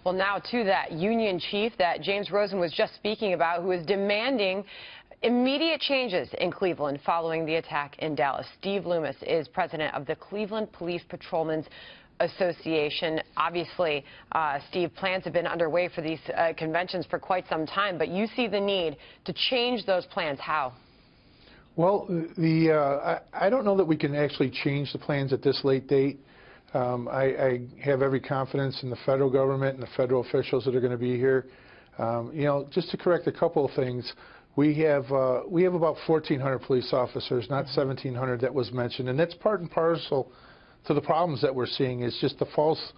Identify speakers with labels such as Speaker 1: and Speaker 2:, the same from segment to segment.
Speaker 1: Well, now to that union chief that James Rosen was just speaking about, who is demanding immediate changes in Cleveland following the attack in Dallas. Steve Loomis is president of the Cleveland Police Patrolmen's Association. Obviously, Steve, plans have been underway for these conventions for quite some time, but you see the need to change those plans. How?
Speaker 2: Well, I don't know that we can actually change the plans at this late date. I have every confidence in the federal government and the federal officials that are going to be here. Just to correct a couple of things, we have about 1,400 police officers, not 1,700 that was mentioned, and that's part and parcel to the problems that we're seeing. Is just the false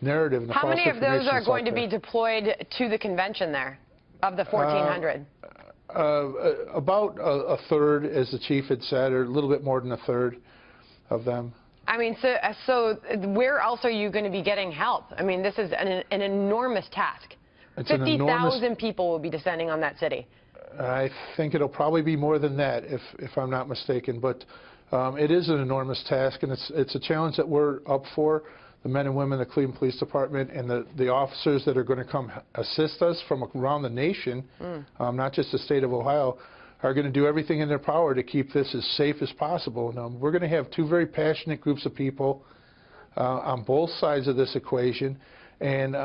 Speaker 2: narrative. And the
Speaker 1: How
Speaker 2: false
Speaker 1: many of those are going to
Speaker 2: there.
Speaker 1: be deployed to the convention there, of the 1,400?
Speaker 2: About a third, as the chief had said, or a little bit more than a third of them.
Speaker 1: I mean, so where else are you going to be getting help? I mean, this is an enormous task. 50,000 people will be descending on that city.
Speaker 2: I think it'll probably be more than that, if I'm not mistaken. But it is an enormous task, and it's a challenge that we're up for. The men and women of the Cleveland Police Department and the officers that are going to come assist us from around the nation, not just the state of Ohio, are going to do everything in their power to keep this as safe as possible. And we're going to have two very passionate groups of people on both sides of this equation. And,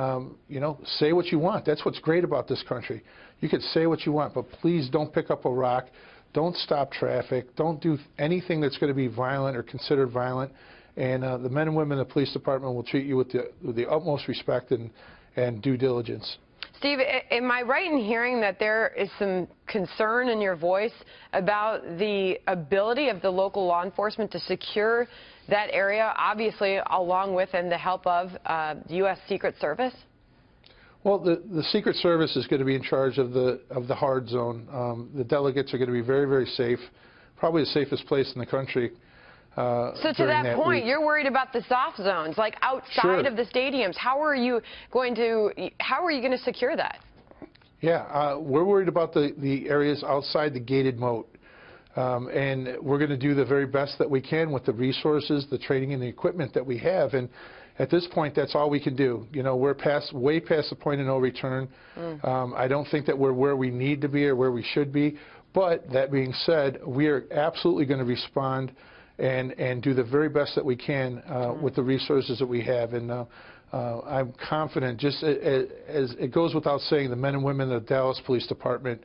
Speaker 2: say what you want. That's what's great about this country. You can say what you want, but please don't pick up a rock. Don't stop traffic. Don't do anything that's going to be violent or considered violent. And the men and women of the police department will treat you with the utmost respect and due diligence.
Speaker 1: Steve, am I right in hearing that there is some concern in your voice about the ability of the local law enforcement to secure that area, obviously along with and the help of the U.S. Secret Service? Well,
Speaker 2: the Secret Service is going to be in charge of the hard zone. The delegates are going to be very, very safe, probably the safest place in the country.
Speaker 1: So to that point, you're worried about the soft zones, like outside of the stadiums. How are you going to secure that?
Speaker 2: Yeah, we're worried about the areas outside the gated moat. And we're going to do the very best that we can with the resources, the training, and the equipment that we have. And at this point, that's all we can do. We're way past the point of no return. I don't think that we're where we need to be or where we should be. But that being said, we are absolutely going to respond and do the very best that we can with the resources that we have. And I'm confident, just as it goes without saying, the men and women of the Dallas Police Department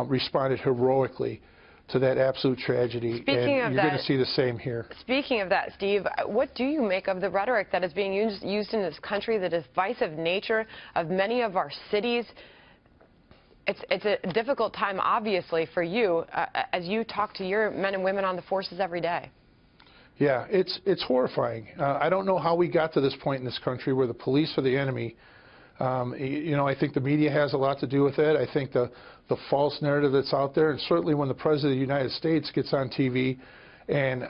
Speaker 2: responded heroically to that absolute tragedy. And you're going to see the same here. Speaking
Speaker 1: of that, Steve, what do you make of the rhetoric that is being used in this country, the divisive nature of many of our cities? It's a difficult time, obviously, for you as you talk to your men and women on the forces every day.
Speaker 2: Yeah, it's horrifying. I don't know how we got to this point in this country where the police are the enemy. I think the media has a lot to do with it. I think the false narrative that's out there, and certainly when the President of the United States gets on TV and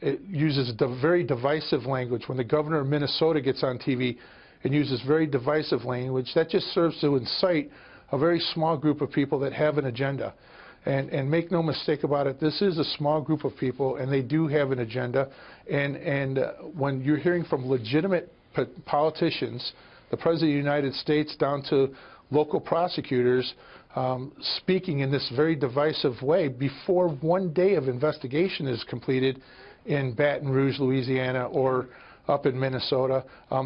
Speaker 2: it uses very divisive language, when the governor of Minnesota gets on TV and uses very divisive language, that just serves to incite a very small group of people that have an agenda. And make no mistake about it, this is a small group of people, and they do have an agenda. And when you're hearing from legitimate politicians, the President of the United States down to local prosecutors, speaking in this very divisive way before one day of investigation is completed in Baton Rouge, Louisiana, or up in Minnesota,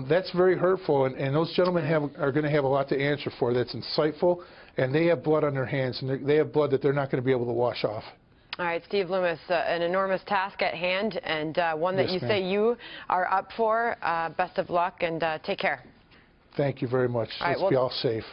Speaker 2: that's very hurtful. And those gentlemen are going to have a lot to answer for. That's insightful. And they have blood on their hands, and they have blood that they're not going to be able to wash off.
Speaker 1: All right, Steve Loomis, an enormous task at hand, and one that you say you are up for. Best of luck, and take care.
Speaker 2: Thank you very much. Let's be all safe.